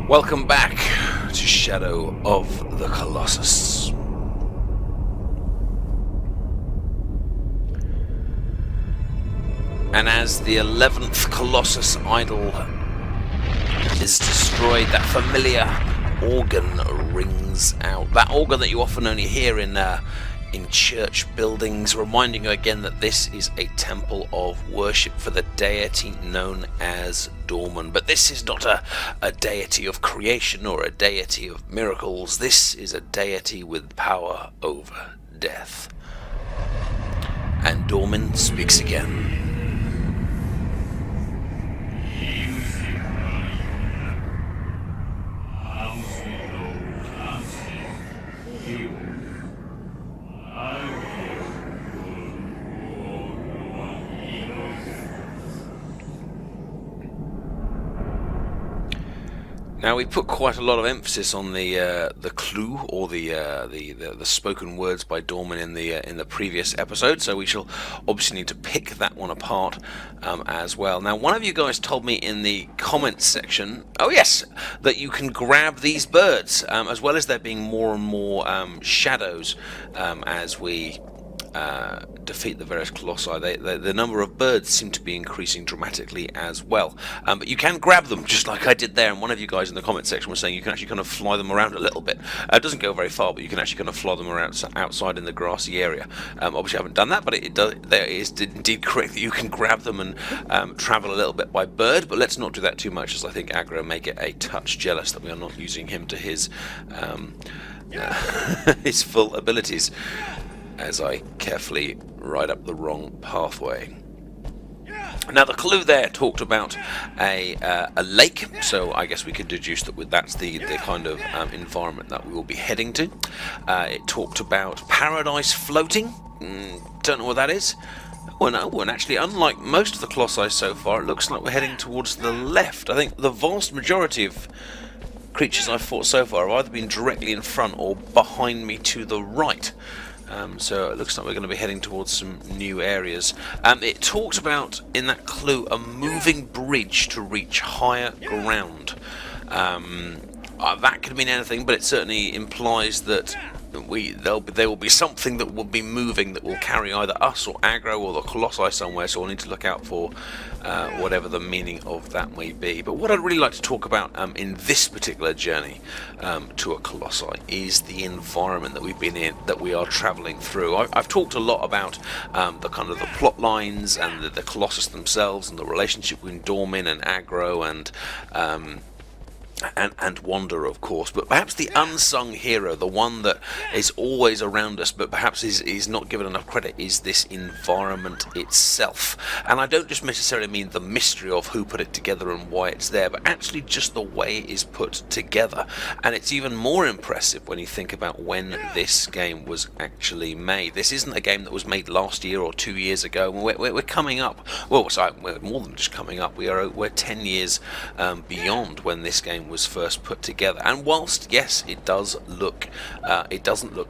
Welcome back to Shadow of the Colossus. And as the 11th Colossus idol is destroyed, that familiar organ rings out. That organ that you often only hear in church buildings, reminding you again that this is a temple of worship for the deity known as Dorman. But this is not a deity of creation or a deity of miracles. This is a deity with power over death. And Dorman speaks again. Now we put quite a lot of emphasis on the clue or the spoken words by Dorman in the previous episode, so we shall obviously need to pick that one apart as well. Now, one of you guys told me in the comments section, oh yes, that you can grab these birds, as well as there being more and more shadows as we defeat the various colossi. The number of birds seem to be increasing dramatically as well, but you can grab them just like I did there, and one of you guys in the comment section was saying you can actually kind of fly them around a little bit. It doesn't go very far, but you can actually kind of fly them around outside in the grassy area. Obviously I haven't done that, but it is indeed correct that you can grab them and travel a little bit by bird, but let's not do that too much, as I think Aggro may get a touch jealous that we are not using him to his his full abilities, as I carefully ride up the wrong pathway. Now, the clue there talked about a lake, so I guess we could deduce that that's the kind of environment that we will be heading to. It talked about paradise floating. Don't know what that is. Well, no, and actually, unlike most of the colossi so far, it looks like we're heading towards the left. I think the vast majority of creatures I've fought so far have either been directly in front or behind me to the right. So it looks like we're going to be heading towards some new areas. It talked about, in that clue, a moving bridge to reach higher ground. That could mean anything, but it certainly implies that there will be something that will be moving that will carry either us or Aggro or the colossi somewhere, so we'll need to look out for whatever the meaning of that may be. But what I'd really like to talk about in this particular journey to a colossi is the environment that we've been in, that we are travelling through. I've talked a lot about the kind of the plot lines and the colossus themselves and the relationship between Dorman and Aggro and Wander, of course, but perhaps the unsung hero, the one that is always around us but perhaps is not given enough credit, is this environment itself. And I don't just necessarily mean the mystery of who put it together and why it's there, but actually just the way it is put together. And it's even more impressive when you think about when this game was actually made. This isn't a game that was made last year or 2 years ago. We're coming up, well, sorry, we're more than just coming up, we're 10 years beyond when this game was first put together. And whilst yes, it doesn't look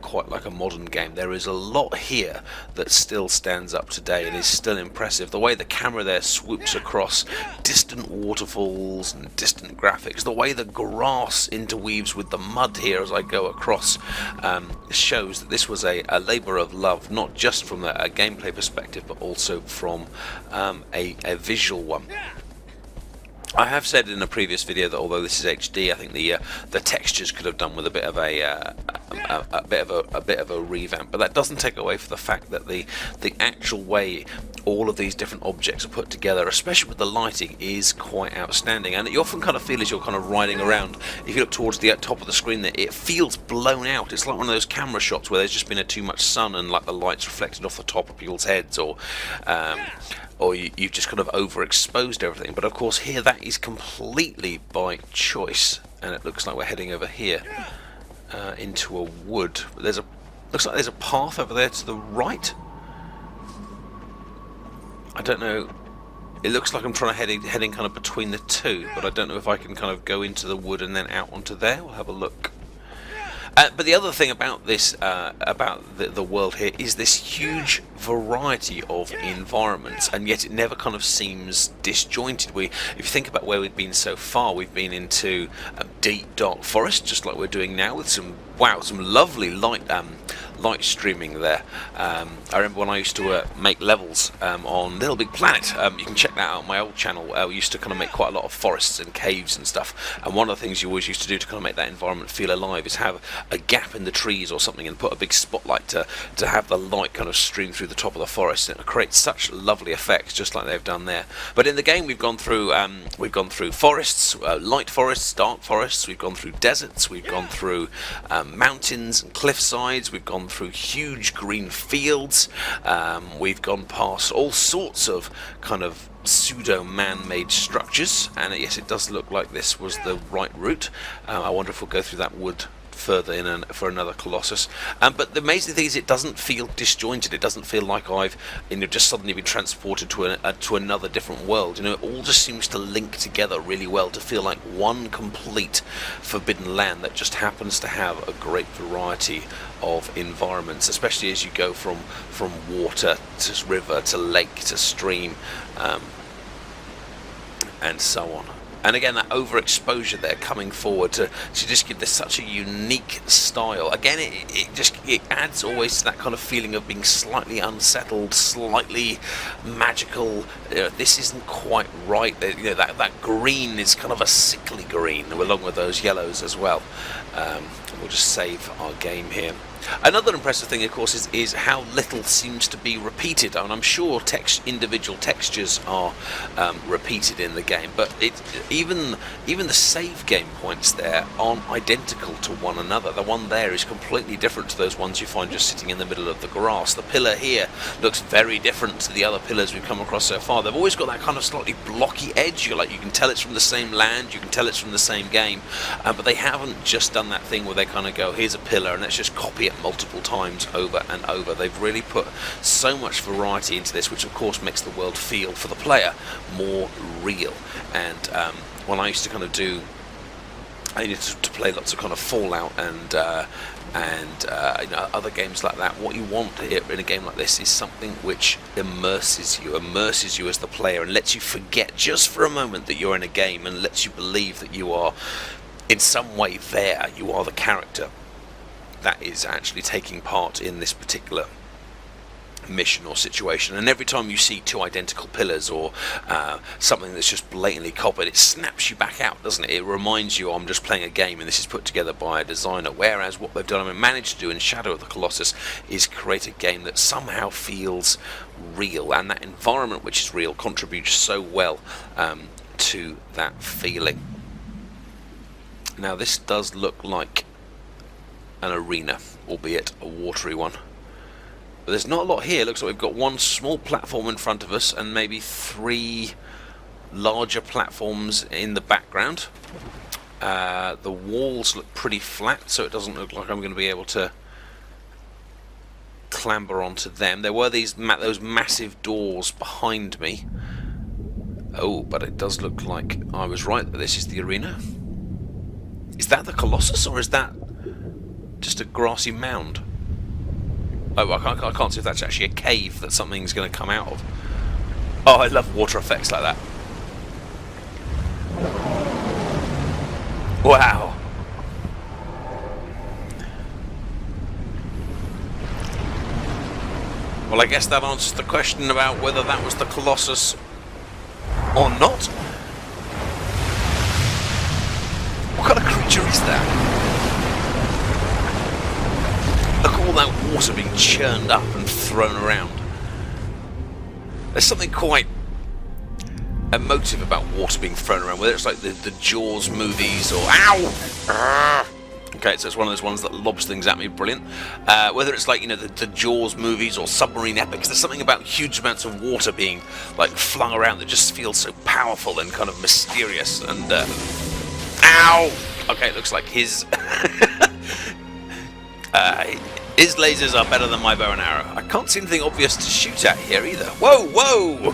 quite like a modern game, there is a lot here that still stands up today and is still impressive. The way the camera there swoops across distant waterfalls and distant graphics, the way the grass interweaves with the mud here as I go across, shows that this was a labour of love, not just from a gameplay perspective but also from a visual one. I have said in a previous video that although this is HD, I think the textures could have done with a bit of a revamp, but that doesn't take away from the fact that the actual way all of these different objects are put together, especially with the lighting, is quite outstanding. And you often kind of feel as you're kind of riding around, if you look towards the top of the screen there, it feels blown out. It's like one of those camera shots where there's just been too much sun and like the lights reflected off the top of people's heads, or you've just kind of overexposed everything. But of course here that is completely by choice, and it looks like we're heading over here into a wood. Looks like there's a path over there to the right. I don't know, it looks like I'm trying to heading kind of between the two, but I don't know if I can kind of go into the wood and then out onto there. We'll have a look. But the other thing about this, about the world here, is this huge variety of environments, and yet it never kind of seems disjointed. If you think about where we've been so far, we've been into deep dark forest, just like we're doing now, with some lovely light streaming there. I remember when I used to make levels on Little Big Planet. You can check that out on my old channel. We used to kind of make quite a lot of forests and caves and stuff, and one of the things you always used to do to kind of make that environment feel alive is have a gap in the trees or something and put a big spotlight to have the light kind of stream through the top of the forest, and it creates such lovely effects, just like they've done there. But in the game we've gone through forests, light forests, dark forests, we've gone through deserts, we've gone through mountains and cliff sides, we've gone through huge green fields, we've gone past all sorts of kind of pseudo man-made structures, and yes, it does look like this was the right route. I wonder if we'll go through that wood further for another Colossus. But the amazing thing is it doesn't feel disjointed. It doesn't feel like I've just suddenly been transported to another different world. It all just seems to link together really well to feel like one complete forbidden land that just happens to have a great variety of environments, especially as you go from water to river to lake to stream, and so on. And again, that overexposure there coming forward to just give this such a unique style. Again, it adds always to that kind of feeling of being slightly unsettled, slightly magical. This isn't quite right. That green is kind of a sickly green, along with those yellows as well. We'll just save our game here. Another impressive thing, of course, is how little seems to be repeated. And I'm sure individual textures are repeated in the game, but even the save game points there aren't identical to one another. The one there is completely different to those ones you find just sitting in the middle of the grass. The pillar here looks very different to the other pillars we've come across so far. They've always got that kind of slightly blocky edge. You can tell it's from the same land, you can tell it's from the same game, but they haven't just done that thing where they kind of go, here's a pillar and let's just copy it multiple times over and over. They've really put so much variety into this, which of course makes the world feel, for the player, more real. And when I used to kind of I needed to play lots of kind of Fallout and other games like that, what you want in a game like this is something which immerses you as the player, and lets you forget just for a moment that you're in a game, and lets you believe that you are in some way there. You are the character that is actually taking part in this particular mission or situation. And every time you see two identical pillars or something that's just blatantly copied, it snaps you back out, doesn't it? It reminds you, I'm just playing a game and this is put together by a designer. Whereas what they've done and managed to do in Shadow of the Colossus is create a game that somehow feels real, and that environment which is real contributes so well to that feeling. Now this does look like an arena, albeit a watery one. But there's not a lot here. It looks like we've got one small platform in front of us and maybe 3 larger platforms in the background. The walls look pretty flat, so it doesn't look like I'm going to be able to clamber onto them. There were those massive doors behind me. Oh, but it does look like I was right that this is the arena. Is that the Colossus, or is that just a grassy mound? Oh, I can't see if that's actually a cave that something's going to come out of. Oh, I love water effects like that. Wow. Well, I guess that answers the question about whether that was the Colossus or not. What kind of creature is that? Look at all that water being churned up and thrown around. There's something quite emotive about water being thrown around, whether it's like the Jaws movies or... Ow! Okay, so it's one of those ones that lobs things at me, brilliant. Whether it's like, the Jaws movies or submarine epics, there's something about huge amounts of water being like flung around that just feels so powerful and kind of mysterious. And ow! Okay, it looks like his his lasers are better than my bow and arrow. I can't see anything obvious to shoot at here either. Whoa, whoa!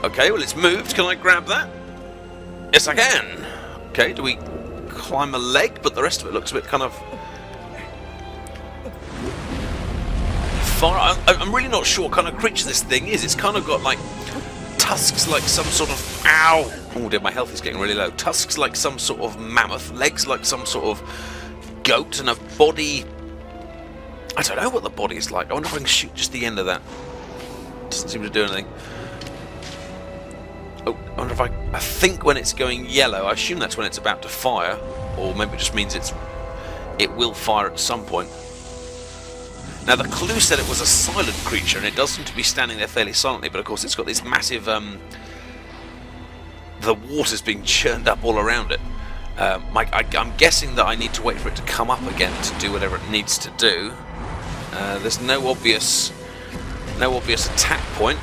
Okay, well it's moved. Can I grab that? Yes, I can. Okay, do we climb a leg, but the rest of it looks a bit kind of far. I'm really not sure what kind of creature this thing is. It's kind of got like tusks like some sort of... Ow! Oh dear, my health is getting really low. Tusks like some sort of mammoth, legs like some sort of goat, and a body... I don't know what the body is like. I wonder if I can shoot just the end of that. Doesn't seem to do anything. Oh, I wonder if I think when it's going yellow, I assume that's when it's about to fire, or maybe it just means it will fire at some point. Now the clue said it was a silent creature, and it does seem to be standing there fairly silently, but of course it's got this massive... the water's being churned up all around it. I'm guessing that I need to wait for it to come up again to do whatever it needs to do. There's no obvious attack point.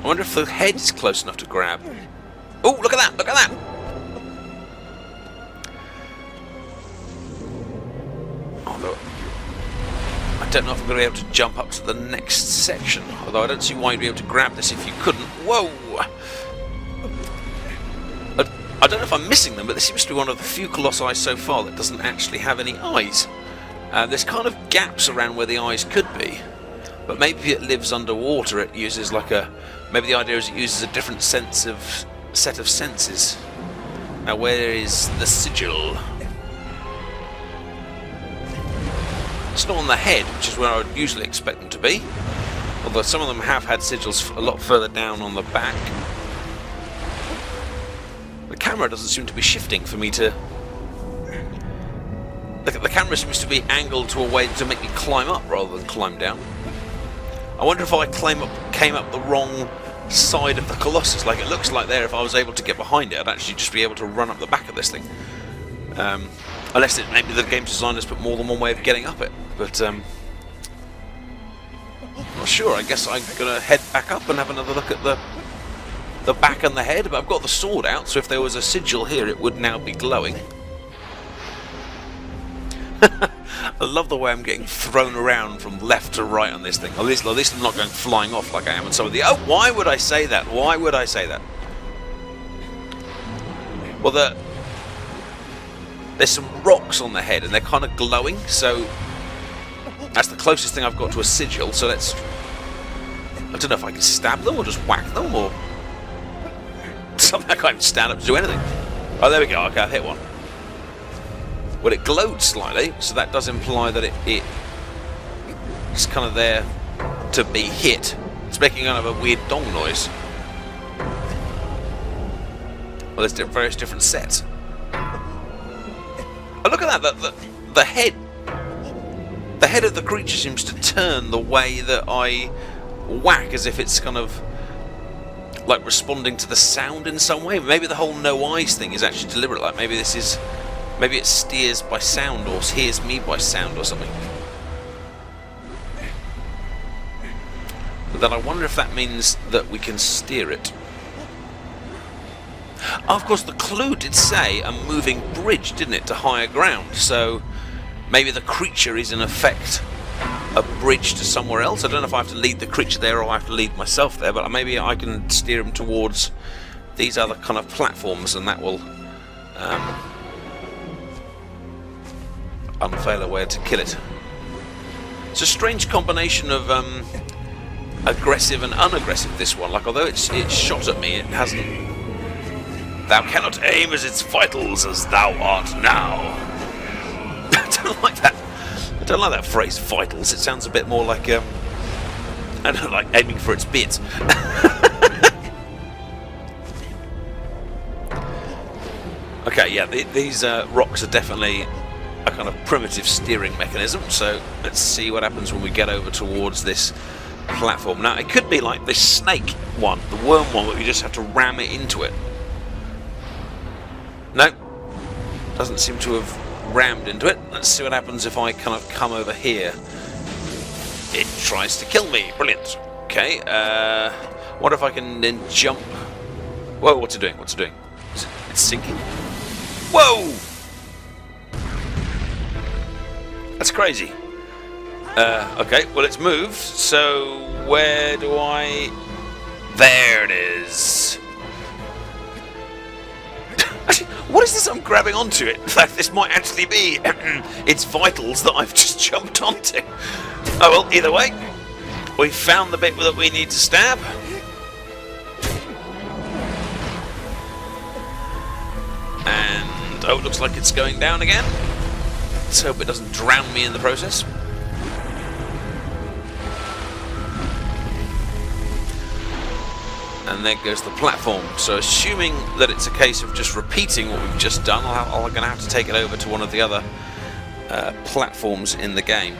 I wonder if the head is close enough to grab. Oh, look at that! Look at that! Oh, look. I don't know if I'm going to be able to jump up to the next section, although I don't see why you'd be able to grab this if you couldn't. Whoa! I don't know if I'm missing them, but this seems to be one of the few Colossi so far that doesn't actually have any eyes. There's kind of gaps around where the eyes could be, but maybe it lives underwater. It uses like a... Maybe the idea is it uses a different set of senses. Now, where is the sigil? It's not on the head, which is where I would usually expect them to be. Although some of them have had sigils a lot further down on the back. The camera doesn't seem to be shifting for me to... The camera seems to be angled to a way to make me climb up rather than climb down. I wonder if I came up the wrong side of the Colossus. Like, it looks like there, if I was able to get behind it, I'd actually just be able to run up the back of this thing. Unless maybe the game designers put more than one way of getting up it. But, I'm not sure. I guess I'm going to head back up and have another look at the back and the head. But I've got the sword out, so if there was a sigil here, it would now be glowing. I love the way I'm getting thrown around from left to right on this thing. At least I'm not going flying off like I am on some of the... Oh, why would I say that? Why would I say that? Well, there's some rocks on the head, and they're kind of glowing, so that's the closest thing I've got to a sigil, so let's... I don't know if I can stab them, or just whack them, or... Something I can't even stand up to do anything. Oh, there we go. Okay, I've hit one. Well, it glowed slightly, so that does imply that it's kind of there to be hit. It's making kind of a weird dong noise. Well, there's various different sets. Oh, look at that! The head of the creature seems to turn the way that I whack, as if it's kind of like responding to the sound in some way. Maybe the whole no eyes thing is actually deliberate. Like maybe this is... Maybe it steers by sound or hears me by sound or something. But then I wonder if that means that we can steer it. Oh, of course, the clue did say a moving bridge, didn't it, to higher ground. So maybe the creature is in effect a bridge to somewhere else. I don't know if I have to lead the creature there or I have to lead myself there, but maybe I can steer him towards these other kind of platforms, and that will... unveil a way to kill it. It's a strange combination of aggressive and unaggressive, this one. Like, although it's shot at me, it hasn't... Thou cannot aim as its vitals as thou art now. I don't like that. I don't like that phrase, vitals. It sounds a bit more like I don't like aiming for its bits. Okay, yeah, these rocks are definitely a kind of primitive steering mechanism, so let's see what happens when we get over towards this platform. Now, it could be like this snake one, the worm one, where you just have to ram it into it. No, doesn't seem to have rammed into it. Let's see what happens if I kind of come over here. It tries to kill me. Brilliant. Okay, what if I can then jump? Whoa, what's it doing? What's it doing? It's sinking. Whoa! That's crazy. Okay, well, it's moved, so where do I... There it is. Actually, what is this I'm grabbing onto? In fact, this might actually be its vitals that I've just jumped onto. Oh well, either way, we've found the bit that we need to stab. And, oh, it looks like it's going down again. Let's hope it doesn't drown me in the process. And there goes the platform. So assuming that it's a case of just repeating what we've just done, I'm going to have to take it over to one of the other platforms in the game.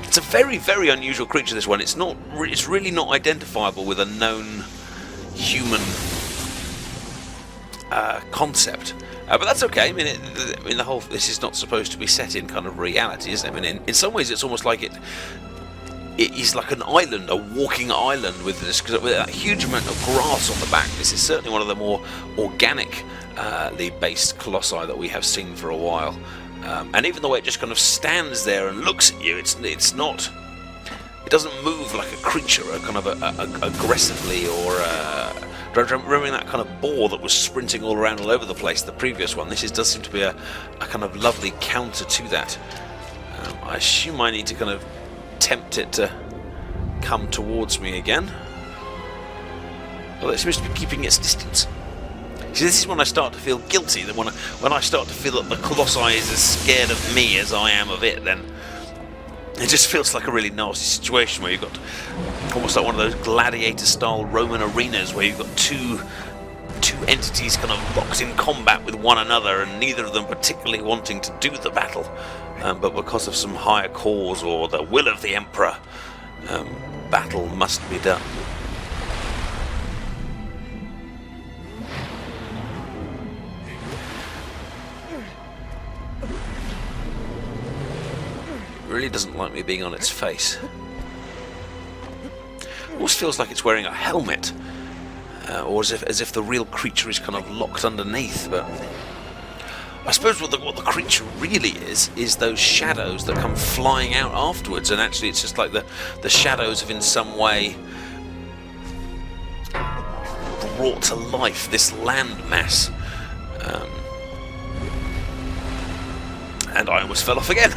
It's a very, very unusual creature, this one. It's really not identifiable with a known human concept. But that's okay. I mean, this is not supposed to be set in kind of reality, is it? I mean, in some ways, it's almost like it is like an island, a walking island with a huge amount of grass on the back. This is certainly one of the more organically based colossi that we have seen for a while. And even the way it just kind of stands there and looks at you, it doesn't move like a creature, kind of aggressively or. Remembering that kind of boar that was sprinting all around all over the place, the previous one, this does seem to be a kind of lovely counter to that. I assume I need to kind of tempt it to come towards me again. Well, it seems to be keeping its distance. See, this is when I start to feel guilty, that when I start to feel that the Colossi is as scared of me as I am of it, then it just feels like a really nasty situation where you've got almost like one of those gladiator-style Roman arenas where you've got two entities kind of locked in combat with one another, and neither of them particularly wanting to do the battle, but because of some higher cause or the will of the Emperor, battle must be done. It really doesn't like me being on its face. Almost feels like it's wearing a helmet, or as if the real creature is kind of locked underneath. But I suppose what the creature really is those shadows that come flying out afterwards, and actually it's just like the shadows have in some way brought to life this landmass. And I almost fell off again.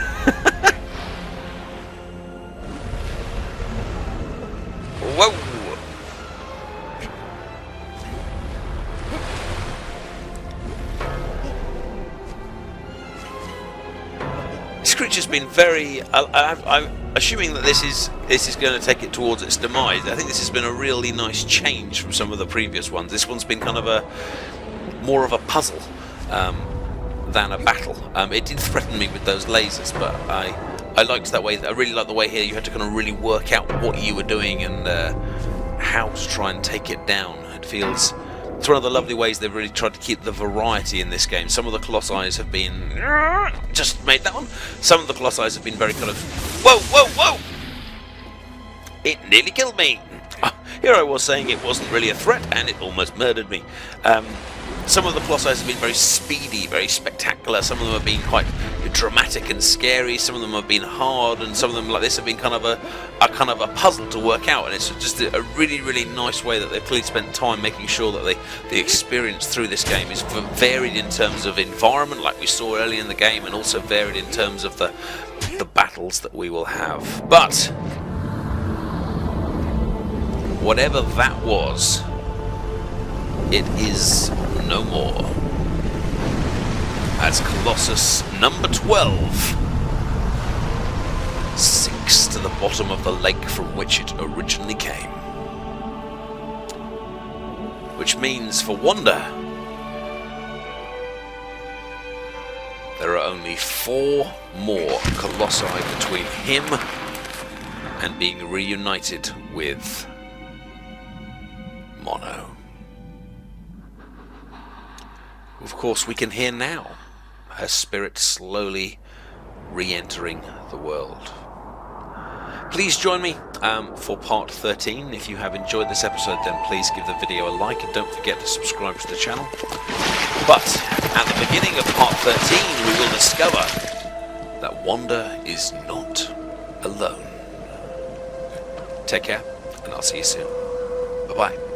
Whoa! This creature's been very. I'm assuming that this is going to take it towards its demise. I think this has been a really nice change from some of the previous ones. This one's been kind of more of a puzzle than a battle. It did threaten me with those lasers, but I liked that way. I really like the way here you had to kind of really work out what you were doing and how to try and take it down. It's one of the lovely ways they've really tried to keep the variety in this game. Some of the Colossi have been just made that one. Some of the Colossi have been very kind of whoa! It nearly killed me. Here I was saying it wasn't really a threat, and it almost murdered me. Some of the Colossi have been very speedy, very spectacular. Some of them have been quite dramatic and scary. Some of them have been hard, and some of them, like this, have been kind of a puzzle to work out. And it's just a really, really nice way that they've clearly spent time making sure that the experience through this game is varied in terms of environment, like we saw earlier in the game, and also varied in terms of the battles that we will have. But whatever that was, it is no more. As Colossus number 12 sinks to the bottom of the lake from which it originally came. Which means, for Wanda, there are only 4 more Colossi between him and being reunited with Mono. Of course, we can hear now her spirit slowly re-entering the world. Please join me for part 13. If you have enjoyed this episode, then please give the video a like and don't forget to subscribe to the channel. But at the beginning of part 13, we will discover that Wanda is not alone. Take care, and I'll see you soon. Bye-bye.